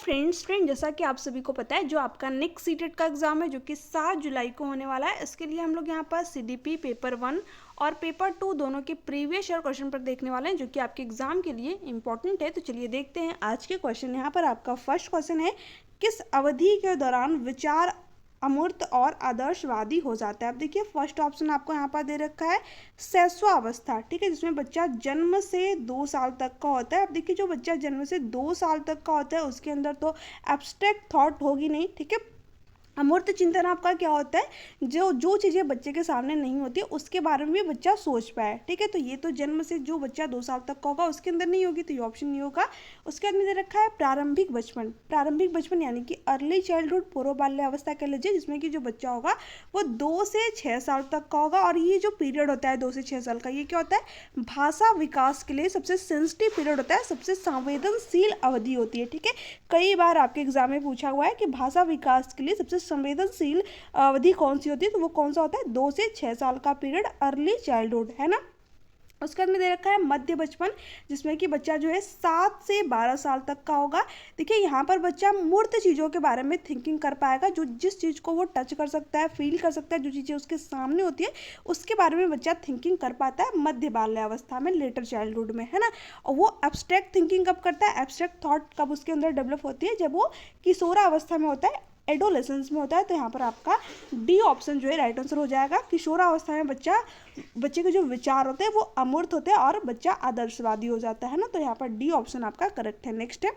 Friend जैसा कि आप सभी को पता है जो आपका नेक्स्ट सीटेट का एग्जाम है जो कि 7 जुलाई को होने वाला है। इसके लिए हम लोग यहाँ पर सीडीपी पेपर 1 और पेपर 2 दोनों के प्रीवियस ईयर क्वेश्चन पर देखने वाले हैं जो कि आपके एग्जाम के लिए इंपॉर्टेंट है। तो चलिए देखते हैं आज के क्वेश्चन। यहाँ पर आपका फर्स्ट क्वेश्चन है, किस अवधि के दौरान विचार अमूर्त और आदर्शवादी हो जाता है। अब देखिए फर्स्ट ऑप्शन आपको यहाँ पर दे रखा है शैशवावस्था, ठीक है, जिसमें बच्चा जन्म से 2 साल तक का होता है। अब देखिए जो बच्चा जन्म से 2 साल तक का होता है उसके अंदर तो एब्स्ट्रैक्ट थॉट होगी नहीं, ठीक है। अमूर्त चिंतन आपका क्या होता है, जो जो चीज़ें बच्चे के सामने नहीं होती उसके बारे में भी बच्चा सोच पाए, ठीक है। तो ये तो जन्म से जो बच्चा 2 साल तक का होगा उसके अंदर नहीं होगी, तो ये ऑप्शन नहीं होगा। उसके बाद में दे रखा है प्रारंभिक बचपन। प्रारंभिक बचपन यानी कि अर्ली चाइल्डहुड, पूर्व बाल्यावस्था कह लीजिए, जिसमें कि जो बच्चा होगा वो 2 से 6 साल तक का होगा। और ये जो पीरियड होता है 2 से 6 साल का, ये क्या होता है, भाषा विकास के लिए सबसे सेंसिटिव पीरियड होता है, सबसे संवेदनशील अवधि होती है, ठीक है। कई बार आपके एग्जाम में पूछा हुआ है कि भाषा विकास के लिए सबसे संवेदनशील अवधि कौन सी होती है, तो वो कौन सा होता है, 2 से 6 साल का पीरियड, अर्ली चाइल्डहुड, है ना। उसके बाद में दे रखा है मध्य बचपन, जिसमें कि बच्चा जो है 7 से 12 साल तक का होगा। देखिए यहाँ पर बच्चा मूर्त चीज़ों के बारे में थिंकिंग कर पाएगा, जो जिस चीज़ को वो टच कर सकता है, फील कर सकता है, जो चीज़ें उसके सामने होती है उसके बारे में बच्चा थिंकिंग कर पाता है मध्य बाल्यावस्था में, लेटर चाइल्डहुड में, है ना। और वो एब्स्ट्रैक्ट थिंकिंग कब करता है, एब्स्ट्रैक्ट थॉट कब उसके अंदर डेवलप होती है, जब वो किशोरावस्था में होता है, एडोलेसेंस में होता है। तो यहाँ पर आपका डी ऑप्शन जो है राइट आंसर हो जाएगा। किशोरावस्था में बच्चे के जो विचार होते हैं वो अमूर्त होते हैं और बच्चा आदर्शवादी हो जाता है ना। तो यहाँ पर डी ऑप्शन आपका करेक्ट है। नेक्स्ट है,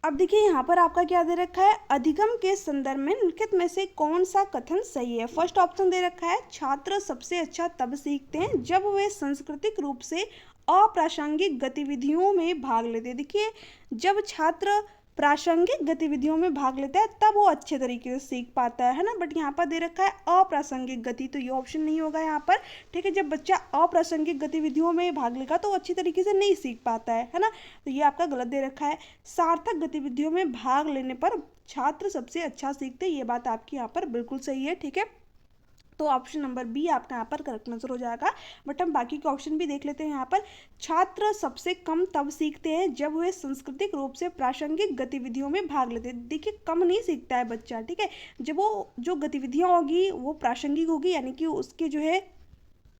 अब देखिए यहाँ पर आपका क्या दे रखा है, अधिगम के संदर्भ में निम्नलिखित में से कौन सा कथन सही है। फर्स्ट ऑप्शन दे रखा है, छात्र सबसे अच्छा तब सीखते हैं जब वे सांस्कृतिक रूप से अप्रासंगिक गतिविधियों में भाग लेते हैं। देखिए जब छात्र प्रासंगिक गतिविधियों में भाग लेता है तब वो अच्छे तरीके से सीख पाता है ना। बट यहाँ पर दे रखा है अप्रासंगिक गति, तो ये ऑप्शन नहीं होगा यहाँ पर, ठीक है। जब बच्चा अप्रासंगिक गतिविधियों में भाग लेगा तो वो अच्छी तरीके से नहीं सीख पाता है ना। तो ये आपका गलत दे रखा है। सार्थक गतिविधियों में भाग लेने पर छात्र सबसे अच्छा सीखते हैं, ये बात आपकी यहाँ पर बिल्कुल सही है, ठीक है। तो ऑप्शन नंबर बी आपका यहाँ पर करेक्ट आंसर हो जाएगा। बट हम बाकी के ऑप्शन भी देख लेते हैं। यहाँ पर छात्र सबसे कम तब सीखते हैं जब वे सांस्कृतिक रूप से प्रासंगिक गतिविधियों में भाग लेते हैं। देखिए कम नहीं सीखता है बच्चा, ठीक है, जब वो जो गतिविधियाँ होगी वो प्रासंगिक होगी, यानी कि उसके जो है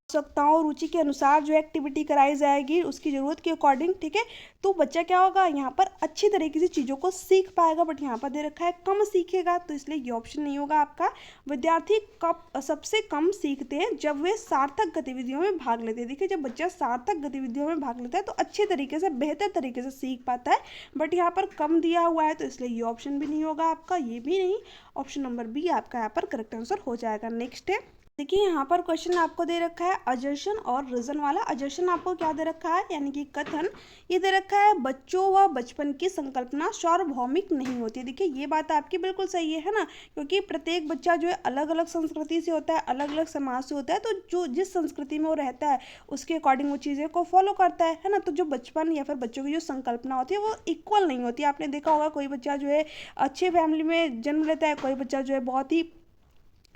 आवश्यकताओं रुचि के अनुसार जो एक्टिविटी कराई जाएगी उसकी ज़रूरत के अकॉर्डिंग, ठीक है, तो बच्चा क्या होगा यहाँ पर अच्छी तरीके से चीज़ों को सीख पाएगा। बट यहाँ पर दे रखा है कम सीखेगा, तो इसलिए ये ऑप्शन नहीं होगा आपका। विद्यार्थी कब सबसे कम सीखते हैं जब वे सार्थक गतिविधियों में भाग लेते हैं। देखिए जब बच्चा सार्थक गतिविधियों में भाग लेता है तो अच्छे तरीके से, बेहतर तरीके से सीख पाता है। बट यहाँ पर कम दिया हुआ है तो इसलिए ये ऑप्शन भी नहीं होगा आपका, ये भी नहीं। ऑप्शन नंबर बी आपका यहाँ पर करेक्ट आंसर हो जाएगा। नेक्स्ट है, देखिए यहाँ पर क्वेश्चन आपको दे रखा है अजर्शन और रीजन वाला। अजर्शन आपको क्या दे रखा है, यानी कि कथन, ये दे रखा है बच्चों व बचपन की संकल्पना सार्वभौमिक नहीं होती। देखिए ये बात आपकी बिल्कुल सही है ना, क्योंकि प्रत्येक बच्चा जो है अलग अलग संस्कृति से होता है, अलग अलग समाज से होता है, तो जो जिस संस्कृति में वो रहता है उसके अकॉर्डिंग वो चीज़ें को फॉलो करता है ना। तो जो बचपन या फिर बच्चों की जो संकल्पना होती है वो इक्वल नहीं होती। आपने देखा होगा कोई बच्चा जो है अच्छे फैमिली में जन्म लेता है, कोई बच्चा जो है बहुत ही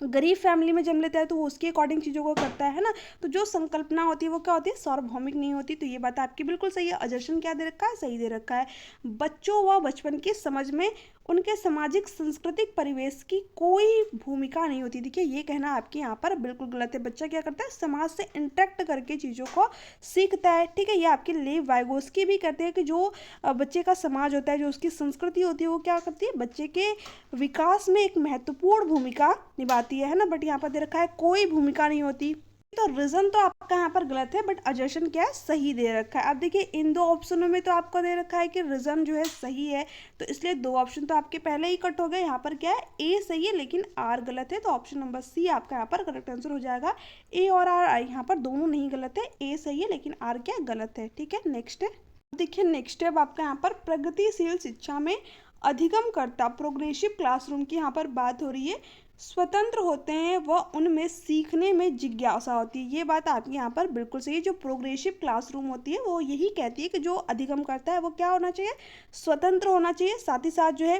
गरीब फैमिली में जन्म लेता है तो वो उसके अकॉर्डिंग चीज़ों को करता है ना। तो जो संकल्पना होती है वो क्या होती है, सार्वभौमिक नहीं होती। तो ये बात आपकी बिल्कुल सही है। अजर्शन क्या दे रखा है, सही दे रखा है। बच्चों व बचपन की समझ में उनके सामाजिक सांस्कृतिक परिवेश की कोई भूमिका नहीं होती। देखिए ये कहना आपके यहाँ पर बिल्कुल गलत है। बच्चा क्या करता है, समाज से इंटरेक्ट करके चीज़ों को सीखता है, ठीक है। ये आपके लेव वाइगोस्की भी कहते हैं कि जो बच्चे का समाज होता है, जो उसकी संस्कृति होती है, वो क्या करती है, बच्चे के विकास में एक महत्वपूर्ण भूमिका निभाती है ना। बट यहाँ पर दे रखा है कोई भूमिका नहीं होती। तो रीजन तो आपका यहाँ पर गलत है, बट अजर्शन क्या है, सही दे रखा है। अब देखिए इन दो ऑप्शनों में तो आपको दे रखा है कि रीजन जो है सही है, तो इसलिए 2 ऑप्शन तो आपके पहले ही कट हो गए। यहाँ पर क्या है, ए सही है लेकिन आर गलत है, तो ऑप्शन नंबर सी आपका यहाँ पर करेक्ट आंसर हो जाएगा। ए और आर यहाँ पर दोनों नहीं गलत है, ए सही है लेकिन आर क्या गलत है, ठीक है। नेक्स्ट है, देखिए नेक्स्ट है आपका यहाँ पर प्रगतिशील शिक्षा में अधिगमकर्ता, प्रोग्रेसिव क्लासरूम की यहाँ पर बात हो रही है। स्वतंत्र होते हैं व उनमें सीखने में जिज्ञासा होती है। ये बात आपकी यहाँ पर बिल्कुल सही है। जो प्रोग्रेसिव क्लासरूम होती है वो यही कहती है कि जो अधिगम करता है वो क्या होना चाहिए, स्वतंत्र होना चाहिए, साथ ही साथ जो है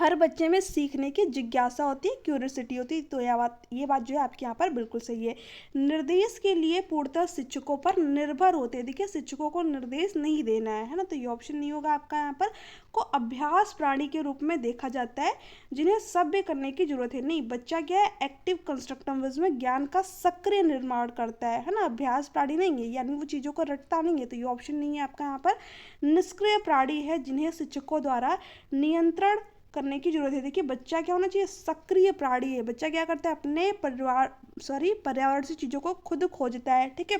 हर बच्चे में सीखने की जिज्ञासा होती है, क्यूरियोसिटी होती है। तो ये बात जो है आपके यहाँ पर बिल्कुल सही है। निर्देश के लिए पूर्णतः शिक्षकों पर निर्भर होते हैं। देखिए, शिक्षकों को निर्देश नहीं देना है ना, तो ये ऑप्शन नहीं होगा आपका यहाँ पर। को अभ्यास प्राणी के रूप में देखा जाता है जिन्हें सभ्य करने की जरूरत है। नहीं, बच्चा क्या है, एक्टिव कंस्ट्रक्टिविज्म में ज्ञान का सक्रिय निर्माण करता है ना, अभ्यास प्राणी नहीं है, यानी वो चीज़ों को रटता नहीं है, तो ये ऑप्शन नहीं है आपका यहाँ पर। निष्क्रिय प्राणी है जिन्हें शिक्षकों द्वारा नियंत्रण करने की जरूरत है। देखिए, बच्चा क्या होना चाहिए, सक्रिय प्राणी है। बच्चा क्या करता है, अपने पर्यावरण से चीज़ों को खुद खोजता है, ठीक है,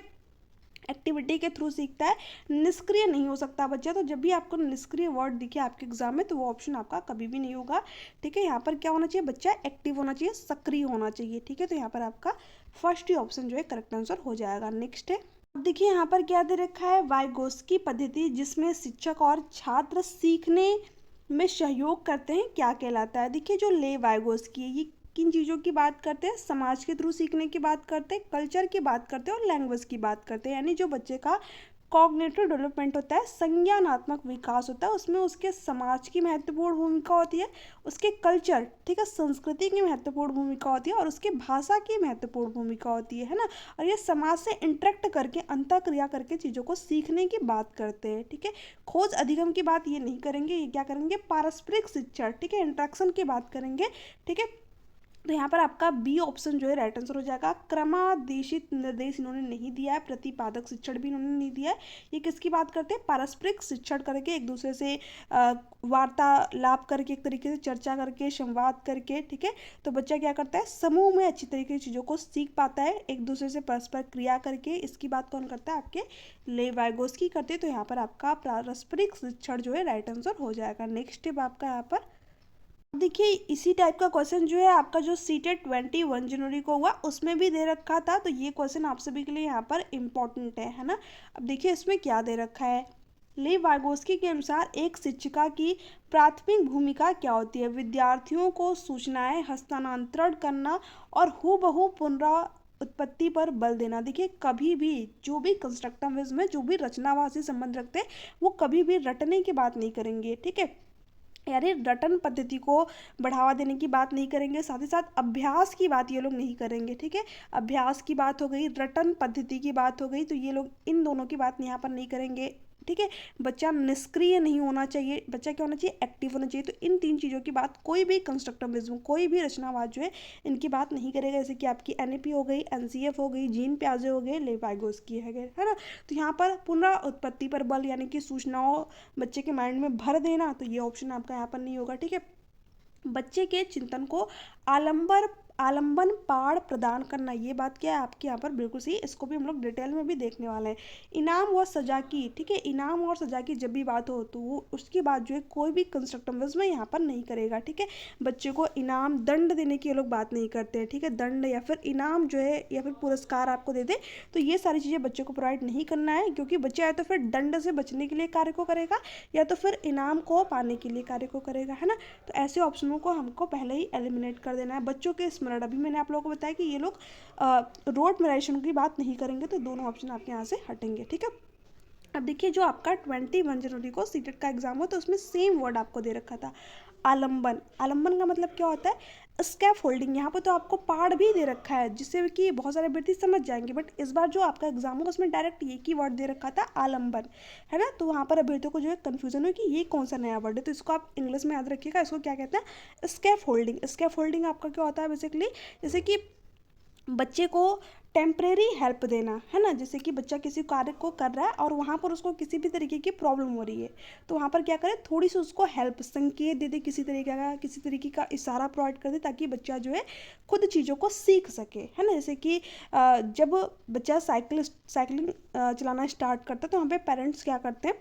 एक्टिविटी के थ्रू सीखता है। निष्क्रिय नहीं हो सकता बच्चा। तो जब भी आपको निष्क्रिय वर्ड दिखे आपके एग्जाम में, तो वो ऑप्शन आपका कभी भी नहीं होगा, ठीक है। यहाँ पर क्या होना चाहिए, बच्चा एक्टिव होना चाहिए, सक्रिय होना चाहिए, ठीक है। तो यहाँ पर आपका फर्स्ट ही ऑप्शन जो है करेक्ट आंसर हो जाएगा। नेक्स्ट है, अब देखिए यहाँ पर क्या दे रखा है, वाइगोस्की पद्धति जिसमें शिक्षक और छात्र सीखने में सहयोग करते हैं, क्या कहलाता है। देखिए, जो ले वाइगोस्की है, ये किन चीज़ों की बात करते हैं, समाज के थ्रू सीखने की बात करते हैं, कल्चर की बात करते हैं और लैंग्वेज की बात करते हैं। यानी जो बच्चे का कॉग्निटिव डेवलपमेंट होता है, संज्ञानात्मक विकास होता है, उसमें उसके समाज की महत्वपूर्ण भूमिका होती है, उसके कल्चर, ठीक है, संस्कृति की महत्वपूर्ण भूमिका होती है और उसके भाषा की महत्वपूर्ण भूमिका होती है ना। और ये समाज से इंटरेक्ट करके, अंतःक्रिया करके चीज़ों को सीखने की बात करते हैं, ठीक है। खोज अधिगम की बात ये नहीं करेंगे, ये क्या करेंगे, पारस्परिक शिक्षण, ठीक है, इंटरेक्शन की बात करेंगे, ठीक है। तो यहाँ पर आपका बी ऑप्शन जो है राइट आंसर हो जाएगा। क्रमादेशित निर्देश इन्होंने नहीं दिया है, प्रतिपादक शिक्षण भी इन्होंने नहीं दिया है। ये किसकी बात करते हैं, पारस्परिक शिक्षण करके, एक दूसरे से वार्तालाप करके, एक तरीके से चर्चा करके, संवाद करके, ठीक है। तो बच्चा क्या करता है, समूह में अच्छी तरीके से चीज़ों को सीख पाता है, एक दूसरे से परस्पर क्रिया करके। इसकी बात कौन करता है, आपके ले वाइगोस्की करते हैं। तो यहाँ पर आपका पारस्परिक शिक्षण जो है राइट आंसर हो जाएगा। नेक्स्ट स्टेप आपका यहाँ पर देखिए, इसी टाइप का क्वेश्चन जो है आपका जो सीटेट 21 जनवरी को हुआ उसमें भी दे रखा था। तो ये क्वेश्चन आप सभी के लिए यहाँ पर इम्पोर्टेंट है ना। अब देखिए इसमें क्या दे रखा है, ले वाइगोस्की के अनुसार एक शिक्षिका की प्राथमिक भूमिका क्या होती है, विद्यार्थियों को सूचनाएं हस्तांतरण करना और हूबहू पुनरावृत्ति पर बल देना। देखिए, कभी भी जो भी कंस्ट्रक्टिविज्म है, जो भी रचनावाद से संबंध रखते हैं, वो कभी भी रटने की बात नहीं करेंगे, ठीक है, यानी रटन पद्धति को बढ़ावा देने की बात नहीं करेंगे, साथ ही साथ अभ्यास की बात ये लोग नहीं करेंगे, ठीक है। अभ्यास की बात हो गई, रटन पद्धति की बात हो गई, तो ये लोग इन दोनों की बात यहाँ पर नहीं करेंगे, ठीक है। बच्चा निष्क्रिय नहीं होना चाहिए, बच्चा क्या होना चाहिए, एक्टिव होना चाहिए। तो इन तीन चीज़ों की बात कोई भी कंस्ट्रक्टिविज्म, कोई भी रचनावाद जो है, इनकी बात नहीं करेगा। जैसे कि आपकी एनईपी हो गई, एनसीएफ हो गई, जीन प्याजे हो गए, ले वाइगोस्की है ना। तो यहाँ पर पुनरावृत्ति पर बल, यानी कि सूचनाओं बच्चे के माइंड में भर देना, तो ये ऑप्शन आपका यहाँ पर नहीं होगा, ठीक है। बच्चे के चिंतन को आलंबन पाड़ प्रदान करना, ये बात क्या है आपके यहाँ पर बिल्कुल सही। इसको भी हम लोग डिटेल में भी देखने वाले हैं। इनाम व सजा की, ठीक है, इनाम और सजा की जब भी बात हो तो वो उसकी बात जो है कोई भी कंस्ट्रक्टिविज्म यहाँ पर नहीं करेगा, ठीक है। बच्चे को इनाम दंड देने की ये लोग बात नहीं करते हैं, ठीक है। दंड या फिर इनाम जो है या फिर पुरस्कार आपको दे दे, तो ये सारी चीज़ें बच्चे को प्रोवाइड नहीं करना है, क्योंकि बच्चा या तो फिर दंड से बचने के लिए कार्य को करेगा या तो फिर इनाम को पाने के लिए कार्य को करेगा, है ना। तो ऐसे ऑप्शनों को हमको पहले ही एलिमिनेट कर देना है। बच्चों के स्मरण, अभी मैंने आप लोगों को बताया कि ये लोग रोड मेराइजेशन की बात नहीं करेंगे, तो दोनों ऑप्शन आपके यहाँ से हटेंगे, ठीक है। अब देखिए, जो आपका 21 जनवरी को सीटेट का एग्जाम हो तो उसमें सेम वर्ड आपको दे रखा था, आलंबन। आलंबन का मतलब क्या होता है, स्कैफ होल्डिंग। यहाँ पर तो आपको पार्ट भी दे रखा है जिससे कि बहुत सारे अभ्यर्थी समझ जाएंगे, बट इस बार जो आपका एग्जाम होगा उसमें डायरेक्ट एक ही वर्ड दे रखा था, आलंबन, है ना। तो वहाँ पर अभ्यर्थियों को जो है कन्फ्यूजन हो कि ये कौन सा नया वर्ड है, तो इसको आप इंग्लिश में याद रखिएगा। इसको क्या कहते हैं, स्कैफ होल्डिंग। स्कैफ होल्डिंग आपका क्या होता है बेसिकली, जैसे कि बच्चे को टेम्परेरी हेल्प देना, है ना। जैसे कि बच्चा किसी कार्य को कर रहा है और वहाँ पर उसको किसी भी तरीके की प्रॉब्लम हो रही है, तो वहाँ पर क्या करें, थोड़ी सी उसको हेल्प, संकेत दे दे, किसी तरीके का इशारा प्रोवाइड कर दे, ताकि बच्चा जो है खुद चीज़ों को सीख सके, है ना। जैसे कि जब बच्चा साइकिलिंग चलाना स्टार्ट करता है तो वहाँ पे पेरेंट्स क्या करते हैं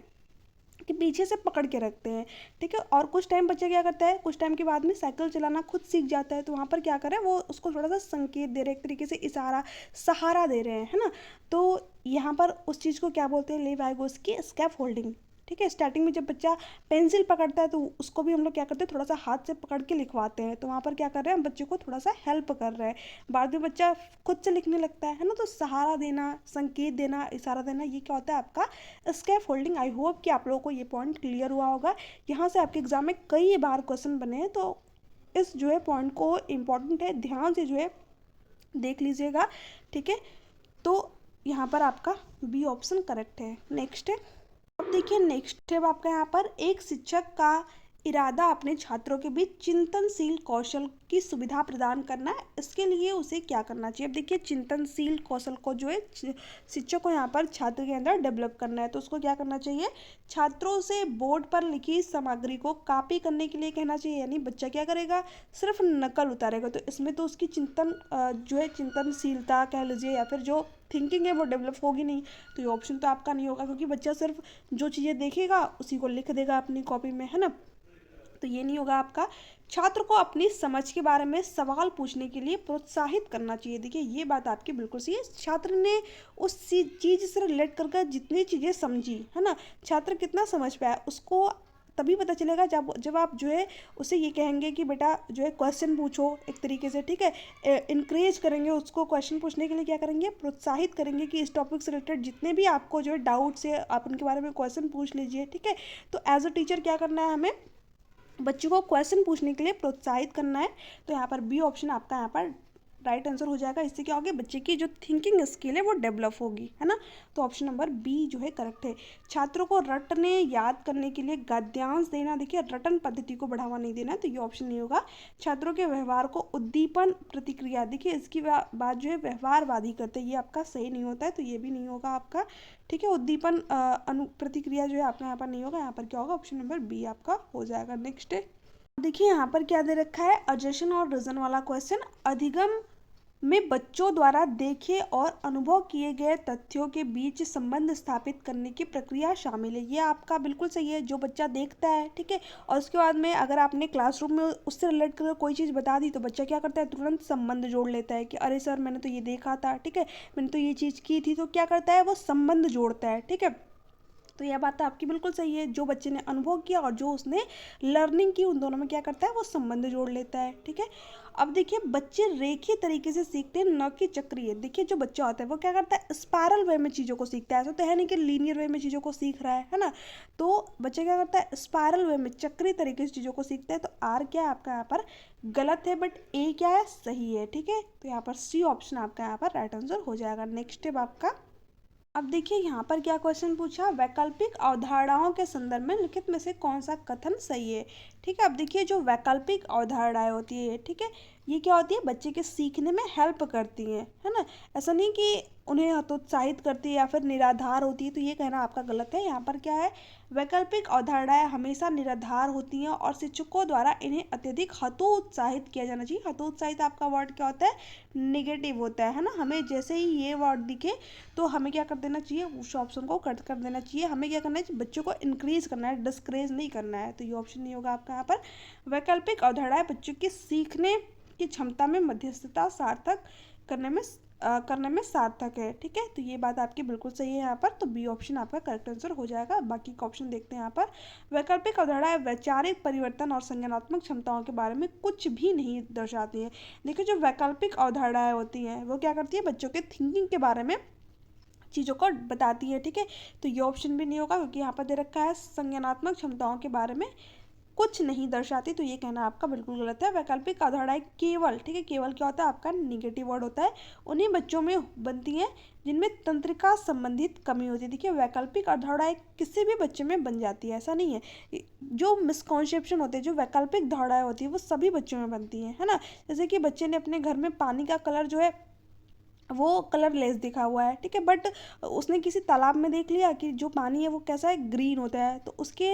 कि पीछे से पकड़ के रखते हैं, ठीक है। और कुछ टाइम बच्चा क्या करता है, कुछ टाइम के बाद में साइकिल चलाना खुद सीख जाता है, तो वहाँ पर क्या करें, वो उसको थोड़ा सा संकेत दे रहे हैं, एक तरीके से इशारा, सहारा दे रहे हैं, है ना। तो यहाँ पर उस चीज़ को क्या बोलते हैं, ले वाइगोस्की स्कैफ होल्डिंग, ठीक है। स्टार्टिंग में जब बच्चा पेंसिल पकड़ता है तो उसको भी हम लोग क्या करते हैं, थोड़ा सा हाथ से पकड़ के लिखवाते हैं, तो वहाँ पर क्या कर रहे हैं, हम बच्चे को थोड़ा सा हेल्प कर रहे हैं। बाद में बच्चा खुद से लिखने लगता है ना, तो सहारा देना, संकेत देना, इशारा देना, ये क्या होता है आपका स्कैफ होल्डिंग। आई होप कि आप लोगों को ये पॉइंट क्लियर हुआ होगा। यहाँ से आपके एग्जाम में कई बार क्वेश्चन बने हैं, तो इस जो है पॉइंट को इम्पॉर्टेंट है, ध्यान से जो है देख लीजिएगा, ठीक है। तो यहाँ पर आपका बी ऑप्शन करेक्ट है। नेक्स्ट है, अब देखिए नेक्स्ट है आपका यहाँ पर, एक शिक्षक का इरादा अपने छात्रों के बीच चिंतनशील कौशल की सुविधा प्रदान करना है, इसके लिए उसे क्या करना चाहिए। अब देखिए चिंतनशील कौशल को जो है शिक्षक को यहाँ पर छात्र के अंदर डेवलप करना है, तो उसको क्या करना चाहिए, छात्रों से बोर्ड पर लिखी सामग्री को कॉपी करने के लिए कहना चाहिए। यानी बच्चा क्या करेगा, सिर्फ नकल उतारेगा, तो इसमें तो उसकी चिंतन जो है चिंतनशीलता कह लीजिए या फिर जो थिंकिंग है वो डेवलप होगी नहीं। तो ये ऑप्शन तो आपका नहीं होगा, क्योंकि बच्चा सिर्फ जो चीज़ें देखेगा उसी को लिख देगा अपनी कॉपी में, है ना। तो ये नहीं होगा आपका। छात्र को अपनी समझ के बारे में सवाल पूछने के लिए प्रोत्साहित करना चाहिए। देखिए ये बात आपकी बिल्कुल सही है। छात्र ने उस चीज़ से रिलेट करके जितनी चीज़ें समझी, है ना, छात्र कितना समझ पाया, उसको तभी पता चलेगा जब आप जो है उसे ये कहेंगे कि बेटा जो है क्वेश्चन पूछो एक तरीके से, ठीक है। इनक्रेज करेंगे उसको क्वेश्चन पूछने के लिए, क्या करेंगे, प्रोत्साहित करेंगे कि इस टॉपिक से रिलेटेड जितने भी आपको जो है डाउट्स है आप उनके बारे में क्वेश्चन पूछ लीजिए, ठीक है। तो एज अ टीचर क्या करना है, हमें बच्चों को क्वेश्चन पूछने के लिए प्रोत्साहित करना है। तो यहाँ पर बी ऑप्शन आपका यहाँ पर राइट आंसर हो जाएगा। इससे क्या होगा, बच्चे की जो थिंकिंग स्किल है वो डेवलप होगी, है ना। तो ऑप्शन नंबर बी जो है करेक्ट है। छात्रों को रटने याद करने के लिए गद्यांश देना, देखिए रटन पद्धति को बढ़ावा नहीं देना, तो ये ऑप्शन नहीं होगा। छात्रों के व्यवहार को उद्दीपन प्रतिक्रिया, देखिए इसकी बात जो है व्यवहारवादी करते हैं, ये आपका सही नहीं होता है, तो ये भी नहीं होगा आपका, ठीक है। उद्दीपन अनु प्रतिक्रिया जो है आपका यहाँ पर नहीं होगा, यहाँ पर क्या होगा, ऑप्शन नंबर बी आपका हो जाएगा। नेक्स्ट है, देखिए यहाँ पर क्या दे रखा है, अजशन और रीजन वाला क्वेश्चन। अधिगम में बच्चों द्वारा देखे और अनुभव किए गए तथ्यों के बीच संबंध स्थापित करने की प्रक्रिया शामिल है। ये आपका बिल्कुल सही है। जो बच्चा देखता है, ठीक है, और उसके बाद में अगर आपने क्लासरूम में उससे रिलेट कर कोई चीज़ बता दी, तो बच्चा क्या करता है, तुरंत संबंध जोड़ लेता है कि अरे सर मैंने तो ये देखा था, ठीक है, मैंने तो ये चीज़ की थी, तो क्या करता है वो संबंध जोड़ता है, ठीक है। तो यह बात आपकी बिल्कुल सही है। जो बच्चे ने अनुभव किया और जो उसने लर्निंग की, उन दोनों में क्या करता है, वो संबंध जोड़ लेता है, ठीक है। अब देखिए बच्चे रेखीय तरीके से सीखते हैं, न कि चक्रीय। देखिए जो बच्चा होता है वो क्या करता है, स्पायरल वे में चीज़ों को सीखता है, ऐसा तो है नहीं कि लीनियर वे में चीज़ों को सीख रहा है ना। तो बच्चा क्या करता है, स्पायरल वे में चक्रीय तरीके से चीज़ों को सीखता है। तो आर क्या है आपका यहाँ पर गलत है, बट ए क्या है, सही है, ठीक है। तो यहाँ पर सी ऑप्शन आपका यहाँ पर राइट आंसर हो जाएगा। नेक्स्ट है आपका, अब देखिए यहाँ पर क्या क्वेश्चन पूछा, वैकल्पिक अवधारणाओं के संदर्भ में लिखित में से कौन सा कथन सही है, ठीक है। अब देखिए जो वैकल्पिक अवधारणाएं होती है, ठीक है, ये क्या होती है, बच्चे के सीखने में हेल्प करती हैं, है ना। ऐसा नहीं कि उन्हें हतोत्साहित करती है या फिर निराधार होती है, तो ये कहना आपका गलत है। यहाँ पर क्या है, वैकल्पिक अवधारणाएं हमेशा निराधार होती हैं और शिक्षकों द्वारा इन्हें अत्यधिक हतोत्साहित किया जाना चाहिए। हतोत्साहित आपका वर्ड क्या होता है, निगेटिव होता है ना। हमें जैसे ही ये वर्ड दिखे तो हमें क्या कर देना चाहिए, उस ऑप्शन को कट कर देना चाहिए। हमें क्या करना है, बच्चों को इंक्रीज करना है, डिस्करेज नहीं करना है। तो ये ऑप्शन नहीं होगा आपका यहाँ पर। वैकल्पिक अवधारणाएं बच्चों की सीखने की क्षमता में मध्यस्थता सार्थक करने में सार्थक है, ठीक है। तो ये बात आपकी बिल्कुल सही है यहाँ पर। तो बी ऑप्शन आपका करेक्ट आंसर हो जाएगा। बाकी का ऑप्शन देखते हैं यहाँ पर। वैकल्पिक अवधारणाएं वैचारिक परिवर्तन और संज्ञानात्मक क्षमताओं के बारे में कुछ भी नहीं दर्शाती है। देखिए जो वैकल्पिक अवधारणाएं होती हैं वो क्या करती है, बच्चों के थिंकिंग के बारे में चीज़ों को बताती है, ठीक है। तो ये ऑप्शन भी नहीं होगा, क्योंकि यहाँ पर दे रखा है संज्ञानात्मक क्षमताओं के बारे में कुछ नहीं दर्शाती, तो ये कहना आपका बिल्कुल गलत है। वैकल्पिक अवधारणाएं केवल, ठीक है, केवल क्या होता है आपका निगेटिव वर्ड होता है, उन्हीं बच्चों में बनती हैं जिनमें तंत्रिका संबंधित कमी होती है। देखिए वैकल्पिक अवधारणाएं किसी भी बच्चे में बन जाती है, ऐसा नहीं है। जो मिसकॉन्सेप्शन होते हैं, जो वैकल्पिक धारणाएं होती है वो सभी बच्चों में बनती हैं, है ना। जैसे कि बच्चे ने अपने घर में पानी का कलर जो है वो कलरलेस दिखा हुआ है, ठीक है, बट उसने किसी तालाब में देख लिया कि जो पानी है वो कैसा है, ग्रीन होता है, तो उसके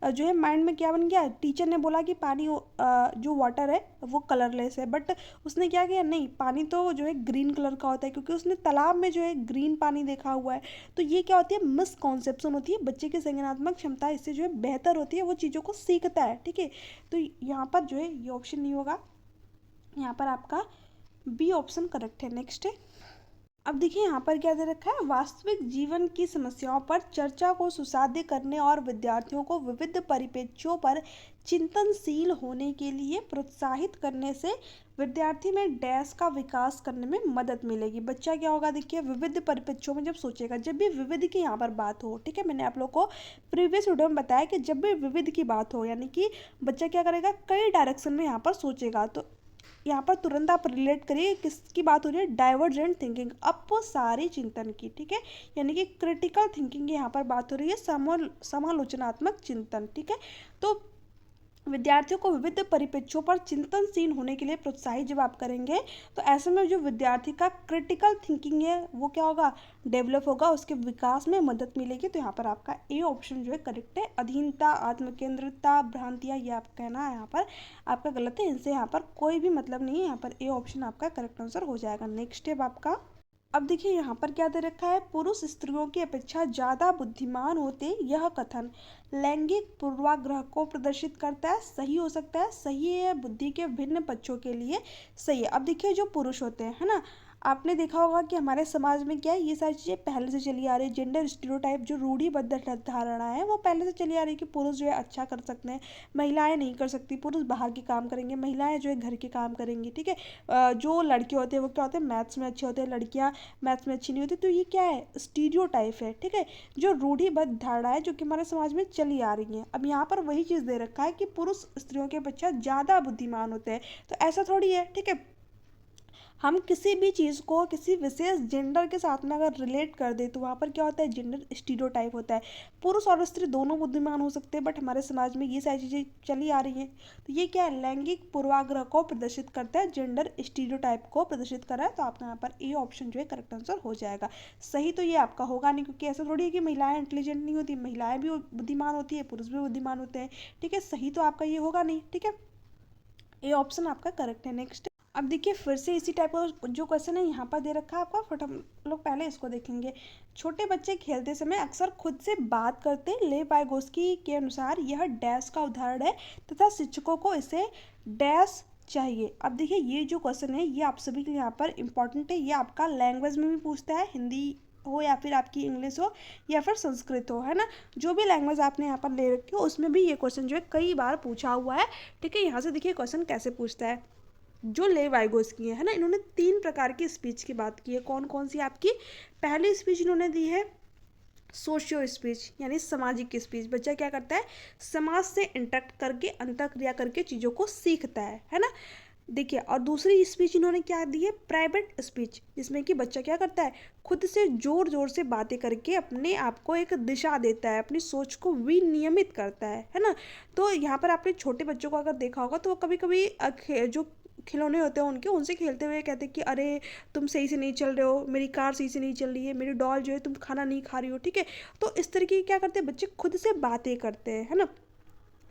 जो है माइंड में क्या बन गया, टीचर ने बोला कि पानी जो वाटर है वो कलरलेस है, बट उसने क्या किया, नहीं पानी तो जो है ग्रीन कलर का होता है, क्योंकि उसने तालाब में जो है ग्रीन पानी देखा हुआ है। तो ये क्या होती है, मिसकॉन्सेप्शन होती है। बच्चे की संज्ञानात्मक क्षमता इससे जो है बेहतर होती है, वो चीज़ों को सीखता है, ठीक है। तो यहाँ पर जो है ये ऑप्शन नहीं होगा, यहाँ पर आपका बी ऑप्शन करेक्ट है। नेक्स्ट है, अब देखिए यहाँ पर क्या दे रखा है, वास्तविक जीवन की समस्याओं पर चर्चा को सुसाध्य करने और विद्यार्थियों को विविध परिप्रेक्ष्यों पर चिंतनशील होने के लिए प्रोत्साहित करने से विद्यार्थी में डैश का विकास करने में मदद मिलेगी। बच्चा क्या होगा, देखिए विविध परिप्रेक्ष्यों में जब सोचेगा, जब भी विविध की यहाँ पर बात हो, ठीक है, मैंने आप लोग को प्रीवियस वीडियो में बताया कि जब भी विविध की बात हो यानी कि बच्चा क्या करेगा, कई डायरेक्शन में यहाँ पर सोचेगा। तो यहाँ पर तुरंत आप रिलेट करिए किसकी बात हो रही है, डाइवर्जेंट थिंकिंग, अपसारी चिंतन की, ठीक है, यानी कि क्रिटिकल थिंकिंग की यहाँ पर बात हो रही है, समालोचनात्मक चिंतन, ठीक है। तो विद्यार्थियों को विविध परिप्रेक्ष्यों पर चिंतनशील होने के लिए प्रोत्साहित जब आप करेंगे, तो ऐसे में जो विद्यार्थी का क्रिटिकल थिंकिंग है वो क्या होगा, डेवलप होगा, उसके विकास में मदद मिलेगी। तो यहाँ पर आपका ए ऑप्शन जो है करेक्ट है। अधीनता, आत्मकेंद्रितता, भ्रांतियाँ, ये आप कहना है यहाँ पर आपका गलत है, इनसे यहाँ पर कोई भी मतलब नहीं है। यहाँ पर ए ऑप्शन आपका करेक्ट आंसर हो जाएगा। नेक्स्ट स्टेप आपका, अब देखिए यहाँ पर क्या दे रखा है, पुरुष स्त्रियों की अपेक्षा ज़्यादा बुद्धिमान होते, यह कथन लैंगिक पूर्वाग्रह को प्रदर्शित करता है। सही हो सकता है, सही है, बुद्धि के भिन्न पक्षों के लिए सही है। अब देखिए जो पुरुष होते हैं, है ना, आपने देखा होगा कि हमारे समाज में क्या है, ये सारी चीज़ें पहले से चली आ रही है। जेंडर स्टीरियोटाइप जो रूढ़िबद्ध धारणा है वो पहले से चली आ रही है कि पुरुष जो है अच्छा कर सकते हैं, महिलाएं नहीं कर सकती, पुरुष बाहर के काम करेंगे, महिलाएं जो है घर के काम करेंगी, ठीक है। जो लड़के होते हैं वो क्या होते हैं, मैथ्स में अच्छे होते हैं, लड़कियां मैथ्स में अच्छी नहीं होती। तो ये क्या है, स्टीरियोटाइप है, ठीक है, जो रूढ़िबद्ध धारणा है जो कि हमारे समाज में चली आ रही है। अब यहाँ पर वही चीज़ दे रखा है कि पुरुष स्त्रियों के अपेक्षा ज़्यादा बुद्धिमान होते हैं, तो ऐसा थोड़ी है, ठीक है। हम किसी भी चीज़ को किसी विशेष जेंडर के साथ में अगर रिलेट कर दे तो वहाँ पर क्या होता है, जेंडर स्टीरियोटाइप होता है। पुरुष और स्त्री दोनों बुद्धिमान हो सकते हैं, बट हमारे समाज में ये सारी चीज़ें चली आ रही हैं। तो ये क्या है, लैंगिक पूर्वाग्रह को प्रदर्शित करता है, जेंडर स्टीरियोटाइप को प्रदर्शित कर रहा है। तो आपका यहाँ पर ए ऑप्शन जो है करेक्ट आंसर हो जाएगा। सही तो ये आपका होगा नहीं, क्योंकि ऐसा थोड़ी है कि महिलाएं इंटेलिजेंट नहीं होती, महिलाएं भी बुद्धिमान होती है, पुरुष भी बुद्धिमान होते हैं, ठीक है। सही तो आपका ये होगा नहीं, ठीक है, ए ऑप्शन आपका करेक्ट है। नेक्स्ट, अब देखिए फिर से इसी टाइप का जो क्वेश्चन है यहाँ पर दे रखा है आपका, फट हम लोग पहले इसको देखेंगे। छोटे बच्चे खेलते समय अक्सर खुद से बात करते हैं। ले वाइगोस्की के अनुसार यह डैश का उदाहरण है तथा शिक्षकों को इसे डैश चाहिए। अब देखिए ये जो क्वेश्चन है ये आप सभी के लिए यहाँ पर इंपॉर्टेंट है। ये आपका लैंग्वेज में भी पूछता है, हिंदी हो या फिर आपकी इंग्लिश हो या फिर संस्कृत हो, है ना, जो भी लैंग्वेज आपने यहाँ पर ले रखी हो उसमें भी ये क्वेश्चन जो है कई बार पूछा हुआ है, ठीक है। यहाँ से देखिए क्वेश्चन कैसे पूछता है। जो ले वाइगोस्की है ना, इन्होंने 3 प्रकार की स्पीच की बात की है। कौन कौन सी आपकी, पहली स्पीच इन्होंने दी है सोशियो स्पीच, यानी सामाजिक स्पीच। बच्चा क्या करता है, समाज से इंटरेक्ट करके अंतःक्रिया करके चीज़ों को सीखता है ना। देखिए, और दूसरी स्पीच इन्होंने क्या दी है, प्राइवेट स्पीच, जिसमें कि बच्चा क्या करता है, खुद से जोर जोर से बातें करके अपने आप को एक दिशा देता है, अपनी सोच को विनियमित करता है ना। तो यहाँ पर आपने छोटे बच्चों को अगर देखा होगा तो वो कभी कभी जो खिलौने होते हैं उनके, उनसे खेलते हुए कहते हैं कि अरे तुम सही से नहीं चल रहे हो, मेरी कार सही से नहीं चल रही है, मेरी डॉल जो है तुम खाना नहीं खा रही हो, ठीक है। तो इस तरीके की क्या करते हैं बच्चे, खुद से बातें करते हैं, है ना।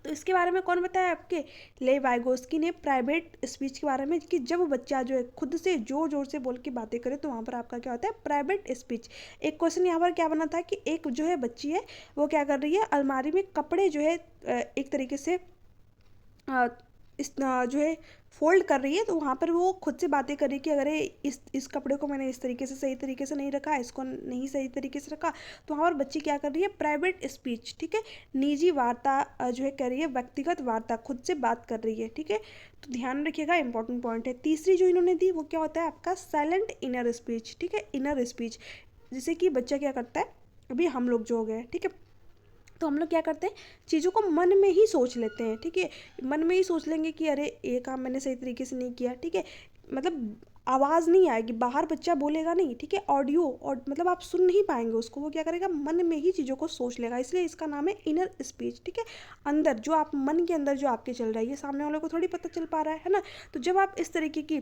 तो इसके बारे में कौन बताया आपके, ले वाइगोस्की ने प्राइवेट स्पीच के बारे में, कि जब बच्चा जो है खुद से जोर जोर से बोल के बातें करे तो वहाँ पर आपका क्या होता है, प्राइवेट स्पीच। एक क्वेश्चन यहाँ पर क्या बना था कि एक जो है बच्ची है वो क्या कर रही है, अलमारी में कपड़े जो है एक तरीके से जो है फोल्ड कर रही है। तो वहाँ पर वो खुद से बातें कर रही है कि अगर इस कपड़े को मैंने इस तरीके से सही तरीके से नहीं रखा, इसको नहीं सही तरीके से रखा। तो वहाँ पर बच्ची क्या कर रही है, प्राइवेट स्पीच, ठीक है, निजी वार्ता जो है कर रही है, व्यक्तिगत वार्ता, खुद से बात कर रही है, ठीक है। तो ध्यान रखिएगा, इंपॉर्टेंट पॉइंट है। तीसरी जो इन्होंने दी वो क्या होता है आपका, साइलेंट इनर स्पीच, ठीक है, इनर स्पीच, जैसे कि बच्चा क्या करता है, अभी हम लोग जो हो गए, ठीक है, तो हम लोग क्या करते हैं, चीज़ों को मन में ही सोच लेते हैं, ठीक है। मन में ही सोच लेंगे कि अरे ये काम मैंने सही तरीके से नहीं किया, ठीक है, मतलब आवाज़ नहीं आएगी, बाहर बच्चा बोलेगा नहीं, ठीक है, ऑडियो और मतलब आप सुन नहीं पाएंगे उसको, वो क्या करेगा, मन में ही चीज़ों को सोच लेगा, इसलिए इसका नाम है इनर स्पीच, ठीक है। अंदर जो आप मन के अंदर जो आपके चल रहा है ये सामने वाले को थोड़ी पता चल पा रहा है ना। तो जब आप इस तरीके की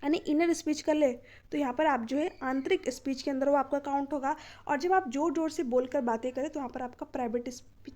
यानी इनर स्पीच कर ले तो यहाँ पर आप जो है आंतरिक स्पीच के अंदर वो आपका काउंट होगा। और जब आप जोर जोर से बोलकर बातें करें तो वहाँ पर आपका प्राइवेट स्पीच